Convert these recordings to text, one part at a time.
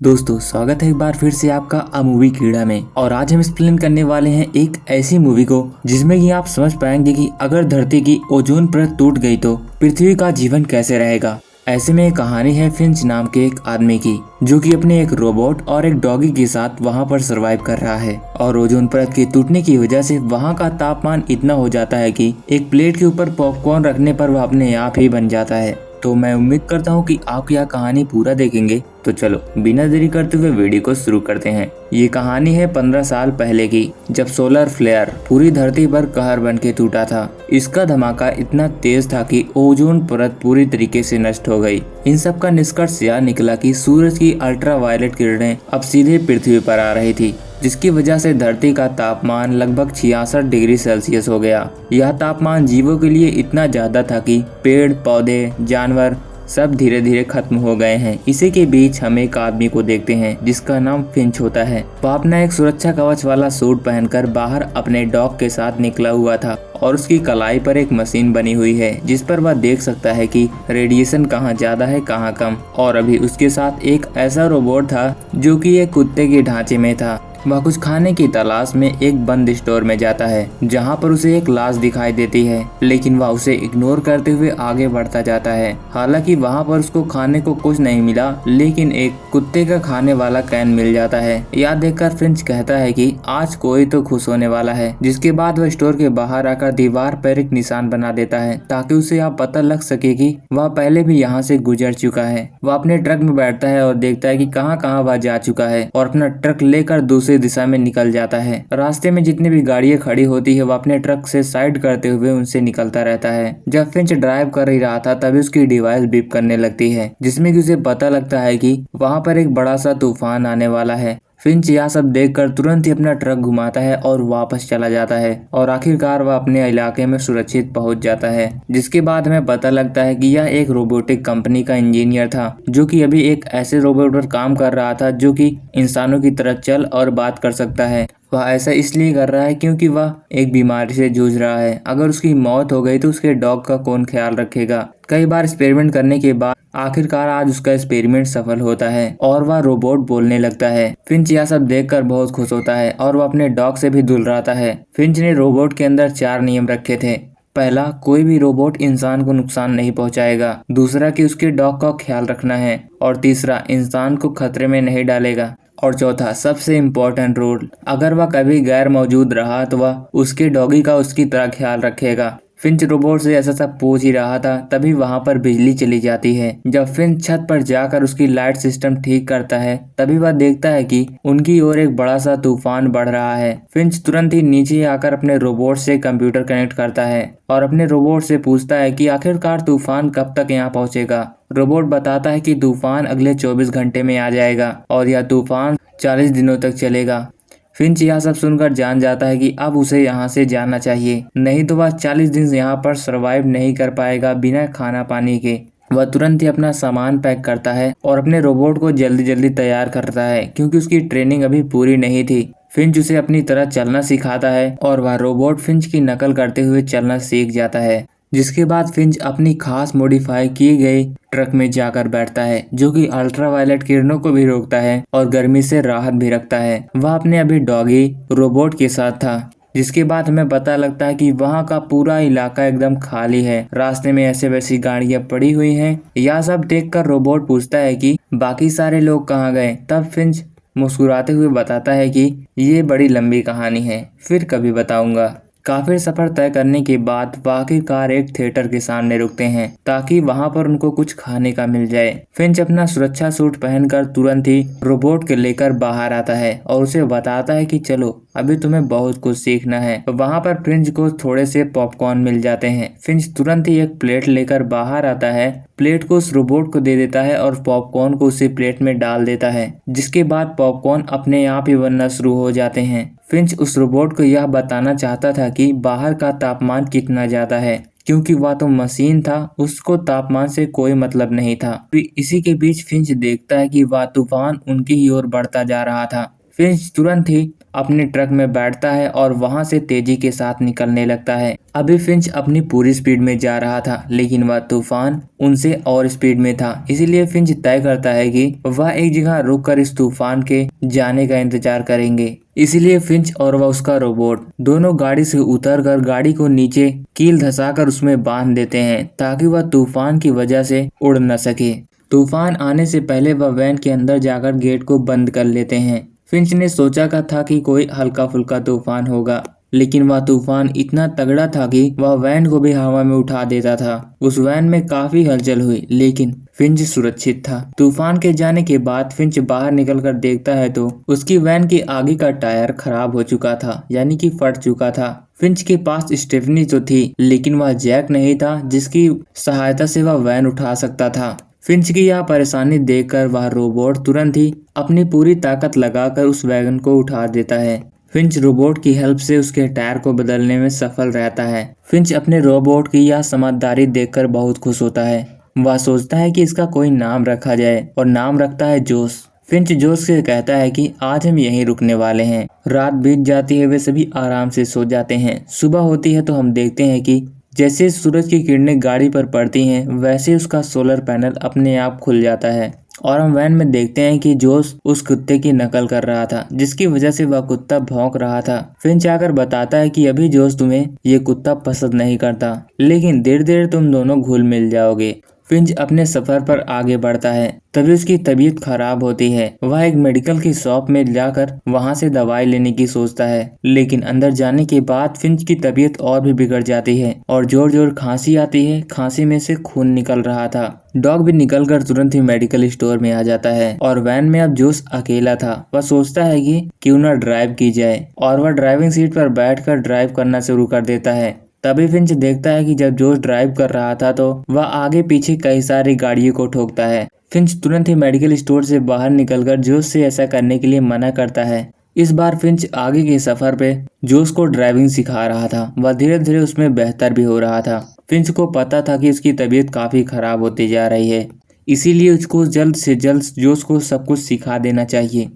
दोस्तों स्वागत है एक बार फिर से आपका अ मूवी कीड़ा में। और आज हम एक्सप्लेन करने वाले हैं एक ऐसी मूवी को जिसमें कि आप समझ पाएंगे कि अगर धरती की ओजोन परत टूट गई तो पृथ्वी का जीवन कैसे रहेगा। ऐसे में एक कहानी है फिंच नाम के एक आदमी की, जो कि अपने एक रोबोट और एक डॉगी के साथ वहां पर सरवाइव कर रहा है। और ओजोन परत के टूटने की वजह से वहां का तापमान इतना हो जाता है कि एक प्लेट के ऊपर पॉपकॉर्न रखने पर वह अपने आप ही बन जाता है। तो मैं उम्मीद करता हूँ कि आप यह कहानी पूरा देखेंगे। तो चलो बिना देरी करते हुए वीडियो को शुरू करते हैं। ये कहानी है 15 साल पहले की, जब सोलर फ्लेयर पूरी धरती पर कहर बन के टूटा था। इसका धमाका इतना तेज था कि ओजोन परत पूरी तरीके से नष्ट हो गई। इन सब का निष्कर्ष यह निकला कि सूरज की अल्ट्रावायलेट किरणें अब सीधे पृथ्वी पर आ रही थी, जिसकी वजह से धरती का तापमान लगभग 66 डिग्री सेल्सियस हो गया। यह तापमान जीवों के लिए इतना ज्यादा था कि पेड़ पौधे जानवर सब धीरे धीरे खत्म हो गए हैं। इसी के बीच हम एक आदमी को देखते हैं जिसका नाम फिंच होता है। वह अपना एक सुरक्षा कवच वाला सूट पहनकर बाहर अपने डॉग के साथ निकला हुआ था और उसकी कलाई पर एक मशीन बनी हुई है जिस पर वह देख सकता है कि रेडिएशन कहाँ ज्यादा है कहाँ कम। और अभी उसके साथ एक ऐसा रोबोट था जो कि एक कुत्ते के ढांचे में था। वह कुछ खाने की तलाश में एक बंद स्टोर में जाता है जहां पर उसे एक लाश दिखाई देती है, लेकिन वह उसे इग्नोर करते हुए आगे बढ़ता जाता है। हालांकि वहां पर उसको खाने को कुछ नहीं मिला, लेकिन एक कुत्ते का खाने वाला कैन मिल जाता है। यह देखकर फिंच कहता है कि आज कोई तो खुश होने वाला है। जिसके बाद वह स्टोर के बाहर आकर दीवार पर एक निशान बना देता है ताकि उसे यह पता लग सके कि वह पहले भी यहाँ से गुजर चुका है। वह अपने ट्रक में बैठता है और देखता है कि कहाँ कहाँ वह जा चुका है और अपना ट्रक लेकर दूसरी दिशा में निकल जाता है। रास्ते में जितनी भी गाड़ियां खड़ी होती है वह अपने ट्रक से साइड करते हुए उनसे निकलता रहता है। जब फिंच ड्राइव कर ही रहा था तभी उसकी डिवाइस बीप करने लगती है, जिसमें कि उसे पता लगता है कि वहां पर एक बड़ा सा तूफान आने वाला है। फिंच यह सब देखकर तुरंत ही अपना ट्रक घुमाता है और वापस चला जाता है और आखिरकार वह अपने इलाके में सुरक्षित पहुंच जाता है। जिसके बाद हमें पता लगता है कि यह एक रोबोटिक कंपनी का इंजीनियर था, जो कि अभी एक ऐसे रोबोट पर काम कर रहा था जो कि इंसानों की तरह चल और बात कर सकता है। वह ऐसा इसलिए कर रहा है क्योंकि वह एक बीमारी से जूझ रहा है। अगर उसकी मौत हो गई तो उसके डॉग का कौन ख्याल रखेगा। कई बार एक्सपेरिमेंट करने के बाद आखिरकार आज उसका एक्सपेरिमेंट सफल होता है और वह रोबोट बोलने लगता है। फिंच यह सब देखकर बहुत खुश होता है और वह अपने डॉग से भी दुलराता है। फिंच ने रोबोट के अंदर 4 नियम रखे थे। पहला, कोई भी रोबोट इंसान को नुकसान नहीं पहुंचाएगा। दूसरा, कि उसके डॉग का ख्याल रखना है। और तीसरा, इंसान को खतरे में नहीं डालेगा। और चौथा, सबसे इम्पोर्टेंट रूल, अगर वह कभी गैर मौजूद रहा तो वह उसके डॉगी का उसकी तरह ख्याल रखेगा। फिंच रोबोट से ऐसा सब पूछ ही रहा था तभी वहां पर बिजली चली जाती है। जब फिंच छत पर जाकर उसकी लाइट सिस्टम ठीक करता है तभी वह देखता है कि उनकी ओर एक बड़ा सा तूफान बढ़ रहा है। फिंच तुरंत ही नीचे आकर अपने रोबोट से कंप्यूटर कनेक्ट करता है और अपने रोबोट से पूछता है कि आखिरकार तूफान कब तक यहाँ पहुँचेगा। रोबोट बताता है कि तूफान अगले 24 घंटे में आ जाएगा और यह तूफान 40 दिनों तक चलेगा। फिंच यह सब सुनकर जान जाता है कि अब उसे यहाँ से जाना चाहिए, नहीं तो वह 40 दिन यहाँ पर सरवाइव नहीं कर पाएगा बिना खाना पानी के। वह तुरंत ही अपना सामान पैक करता है और अपने रोबोट को जल्दी जल्दी तैयार करता है क्योंकि उसकी ट्रेनिंग अभी पूरी नहीं थी। फिंच उसे अपनी तरह चलना सिखाता है और वह रोबोट फिंच की नकल करते हुए चलना सीख जाता है। जिसके बाद फिंच अपनी खास मॉडिफाई की गई ट्रक में जाकर बैठता है, जो कि अल्ट्रावायलेट किरणों को भी रोकता है और गर्मी से राहत भी रखता है। वह अपने अभी डॉगी रोबोट के साथ था। जिसके बाद हमें पता लगता है कि वहाँ का पूरा इलाका एकदम खाली है। रास्ते में ऐसे वैसी गाड़ियां पड़ी हुई हैं। यह सब देखकर रोबोट पूछता है कि बाकी सारे लोग कहाँ गए। तब फिंच मुस्कुराते हुए बताता है कि ये बड़ी लंबी कहानी है, फिर कभी बताऊंगा। काफी सफर तय करने के बाद आखिरकार एक थिएटर के सामने रुकते हैं ताकि वहां पर उनको कुछ खाने का मिल जाए। फिंच अपना सुरक्षा सूट पहनकर तुरंत ही रोबोट के लेकर बाहर आता है और उसे बताता है कि चलो अभी तुम्हें बहुत कुछ सीखना है। वहां पर फिंच को थोड़े से पॉपकॉर्न मिल जाते हैं। फिंच तुरंत ही एक प्लेट लेकर बाहर आता है, प्लेट को उस रोबोट को दे देता है और पॉपकॉर्न को उसी प्लेट में डाल देता है। जिसके बाद पॉपकॉर्न अपने आप ही बनना शुरू हो जाते हैं। फिंच उस रोबोट को यह बताना चाहता था कि बाहर का तापमान कितना ज्यादा है, क्योंकि वह तो मशीन था, उसको तापमान से कोई मतलब नहीं था। फिर इसी के बीच फिंच देखता है कि वह तूफान उनकी ही ओर बढ़ता जा रहा था। फिंच तुरंत ही अपने ट्रक में बैठता है और वहां से तेजी के साथ निकलने लगता है। अभी फिंच अपनी पूरी स्पीड में जा रहा था, लेकिन वह तूफान उनसे और स्पीड में था। इसीलिए फिंच तय करता है कि वह एक जगह रुककर इस तूफान के जाने का इंतजार करेंगे। इसीलिए फिंच और वह उसका रोबोट दोनों गाड़ी से उतरकर गाड़ी को नीचे कील धंसाकर उसमें बांध देते हैं, ताकि वह तूफान की वजह से उड़ न सके। तूफान आने से पहले वह वैन के अंदर जाकर गेट को बंद कर लेते हैं। फिंच ने सोचा था कि कोई हल्का फुल्का तूफान होगा, लेकिन वह तूफान इतना तगड़ा था कि वह वैन को भी हवा में उठा देता था। उस वैन में काफी हलचल हुई, लेकिन फिंच सुरक्षित था। तूफान के जाने के बाद फिंच बाहर निकलकर देखता है तो उसकी वैन के आगे का टायर खराब हो चुका था, यानी कि फट चुका था। फिंच के पास स्टेफनी तो थी, लेकिन वह जैक नहीं था जिसकी सहायता से वह वैन उठा सकता था। फिंच की यह परेशानी देखकर वह रोबोट तुरंत ही अपनी पूरी ताकत लगाकर उस वैगन को उठा देता है। फिंच रोबोट की हेल्प से उसके टायर को बदलने में सफल रहता है। फिंच अपने रोबोट की यह समझदारी देखकर बहुत खुश होता है। वह सोचता है कि इसका कोई नाम रखा जाए और नाम रखता है जोश। फिंच जोश से कहता है कि आज हम यहीं रुकने वाले हैं। रात बीत जाती है, वे सभी आराम से सो जाते हैं। सुबह होती है तो हम देखते हैं कि जैसे सूरज की किरणें गाड़ी पर पड़ती हैं, वैसे उसका सोलर पैनल अपने आप खुल जाता है और हम वैन में देखते हैं कि जोश उस कुत्ते की नकल कर रहा था, जिसकी वजह से वह कुत्ता भौंक रहा था। फिंच आकर बताता है कि अभी जोश तुम्हें ये कुत्ता पसंद नहीं करता, लेकिन धीरे धीरे तुम दोनों घुल मिल जाओगे। फिंच अपने सफर पर आगे बढ़ता है। तभी उसकी तबीयत खराब होती है। वह एक मेडिकल की शॉप में जाकर वहां से दवाई लेने की सोचता है, लेकिन अंदर जाने के बाद फिंच की तबीयत और भी बिगड़ जाती है और जोर जोर खांसी आती है। खांसी में से खून निकल रहा था। डॉग भी निकलकर तुरंत ही मेडिकल स्टोर में आ जाता है और वैन में अब जोश अकेला था। वह सोचता है कि क्यों ना ड्राइव की जाए और वह ड्राइविंग सीट पर बैठकर ड्राइव करना शुरू कर देता है। तभी फिंच देखता है कि जब जोश ड्राइव कर रहा था तो वह आगे पीछे कई सारी गाड़ियों को ठोकता है। फिंच तुरंत ही मेडिकल स्टोर से बाहर निकलकर जोश से ऐसा करने के लिए मना करता है। इस बार फिंच आगे के सफर पे जोश को ड्राइविंग सिखा रहा था। वह धीरे धीरे उसमें बेहतर भी हो रहा था। फिंच को पता था कि उसकी तबीयत काफी खराब होती जा रही है, इसीलिए उसको जल्द से जल्द जोश को सब कुछ सिखा देना चाहिए।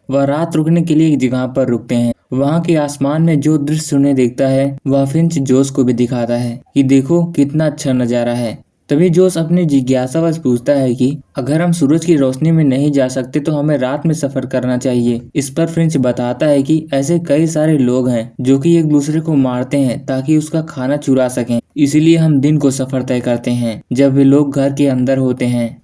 वह रात रुकने के लिए एक जगह पर रुकते हैं। वहाँ के आसमान में जो दृश्य उन्हें देखता है वह फिंच जोश को भी दिखाता है कि देखो कितना अच्छा नजारा है। तभी जोश अपनी जिज्ञासावश पूछता है कि अगर हम सूरज की रोशनी में नहीं जा सकते तो हमें रात में सफर करना चाहिए। इस पर फिंच बताता है कि ऐसे कई सारे लोग हैं जो कि एक दूसरे को मारते हैं ताकि उसका खाना चुरा सकें, इसीलिए हम दिन को सफर तय करते हैं जब वे लोग घर के अंदर होते हैं।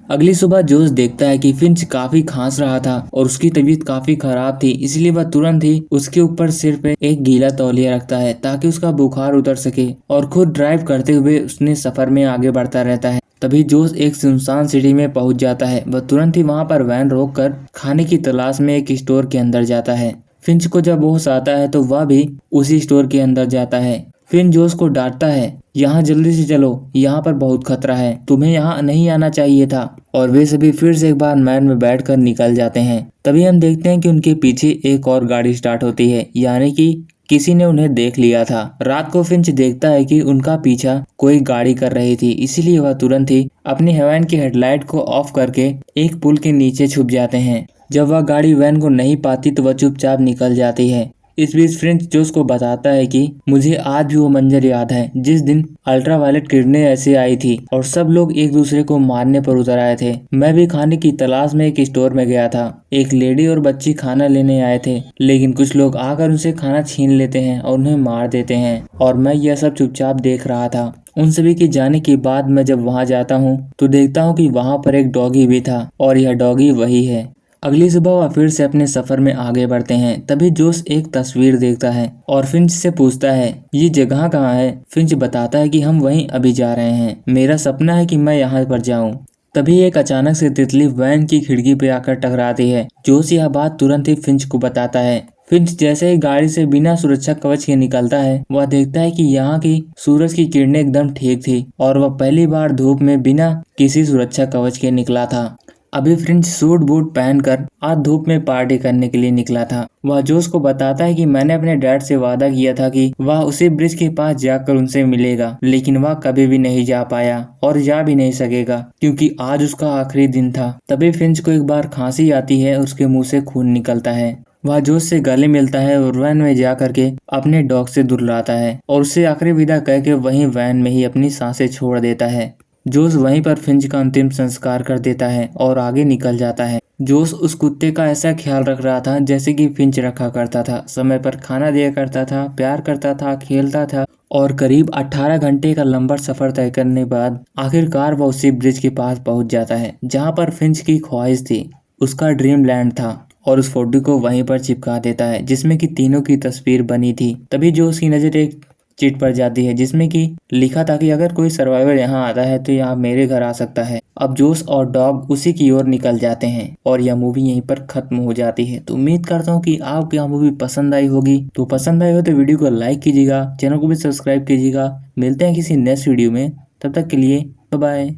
अगली सुबह जोश देखता है कि फिंच काफी खांस रहा था और उसकी तबीयत काफी खराब थी, इसलिए वह तुरंत ही उसके ऊपर सिर पे एक गीला तौलिया रखता है ताकि उसका बुखार उतर सके और खुद ड्राइव करते हुए उसने सफर में आगे बढ़ता रहता है। तभी जोश एक सुनसान सिटी में पहुंच जाता है। वह तुरंत ही वहां पर वैन रोककर खाने की तलाश में एक स्टोर के अंदर जाता है। फिंच को जब होश आता है तो वह भी उसी स्टोर के अंदर जाता है। फिंच जोश को डांटता है, यहाँ जल्दी से चलो, यहाँ पर बहुत खतरा है, तुम्हें यहाँ नहीं आना चाहिए था। और वे सभी फिर से एक बार वैन में बैठकर निकल जाते हैं। तभी हम देखते हैं कि उनके पीछे एक और गाड़ी स्टार्ट होती है, यानी कि किसी ने उन्हें देख लिया था। रात को फिंच देखता है कि उनका पीछा कोई गाड़ी कर रही थी, इसीलिए वह तुरंत ही अपनी वैन की हेडलाइट को ऑफ करके एक पुल के नीचे छुप जाते हैं। जब वह गाड़ी वैन को नहीं पाती तो वह चुपचाप निकल जाती है। इस बीच फिंच जोश को बताता है कि मुझे आज भी वो मंजर याद है जिस दिन अल्ट्रावायलेट किरणें ऐसे आई थी और सब लोग एक दूसरे को मारने पर उतर आए थे। मैं भी खाने की तलाश में एक स्टोर में गया था। एक लेडी और बच्ची खाना लेने आए थे, लेकिन कुछ लोग आकर उनसे खाना छीन लेते हैं और उन्हें मार देते हैं और मैं यह सब चुपचाप देख रहा था। उन सभी के जाने के बाद मैं जब वहाँ जाता हूँ तो देखता हूँ कि वहाँ पर एक डॉगी भी था और यह डॉगी वही है। अगली सुबह वह फिर से अपने सफर में आगे बढ़ते हैं। तभी जोश एक तस्वीर देखता है और फिंच से पूछता है ये जगह कहाँ है। फिंच बताता है कि हम वहीं अभी जा रहे हैं, मेरा सपना है कि मैं यहाँ पर जाऊँ। तभी एक अचानक से तितली वैन की खिड़की पे आकर टकराती है। जोश यह बात तुरंत ही फिंच को बताता है। फिंच जैसे ही गाड़ी से बिना सुरक्षा कवच के निकलता है, वह देखता है कि यहाँ की सूरज की किरणें एकदम ठीक थी और वह पहली बार धूप में बिना किसी सुरक्षा कवच के निकला था। अभी फिंच सूट बूट पहनकर आज धूप में पार्टी करने के लिए निकला था। वह जोश को बताता है कि मैंने अपने डैड से वादा किया था कि वह उसी ब्रिज के पास जाकर उनसे मिलेगा, लेकिन वह कभी भी नहीं जा पाया और जा भी नहीं सकेगा क्योंकि आज उसका आखिरी दिन था। तभी फिंच को एक बार खांसी आती है, उसके मुंह से खून निकलता है वह जोश से गले मिलता है और वैन में जा करके अपने डॉग से दूर लाता है और उससे आखिरी विदा कह के वहीं वैन में ही अपनी सांसें छोड़ देता है। जोश वहीं पर फिंच का अंतिम संस्कार कर देता है और आगे निकल जाता है। जोश उस कुत्ते का ऐसा ख्याल रख रहा था जैसे कि फिंच रखा करता था। समय पर खाना दिया करता था, प्यार करता था, खेलता था और करीब 18 घंटे का लंबा सफर तय करने बाद आखिरकार वह उसी ब्रिज के पास पहुंच जाता है जहां पर फिंच की ख्वाहिश थी, उसका ड्रीम लैंड था, और उस फोटो को वहीं पर चिपका देता है जिसमें कि तीनों की तस्वीर बनी थी। तभी जो उसकी नजर एक चिट पर जाती है जिसमें कि लिखा था कि अगर कोई सर्वाइवर यहाँ आता है तो यहाँ मेरे घर आ सकता है। अब जोश और डॉग उसी की ओर निकल जाते हैं और यह मूवी यहीं पर खत्म हो जाती है। तो उम्मीद करता हूँ कि आपको यह मूवी पसंद आई होगी। तो पसंद आई हो तो वीडियो को लाइक कीजिएगा, चैनल को भी सब्सक्राइब कीजिएगा। मिलते हैं किसी नेक्स्ट वीडियो में, तब तक के लिए बाय बाय।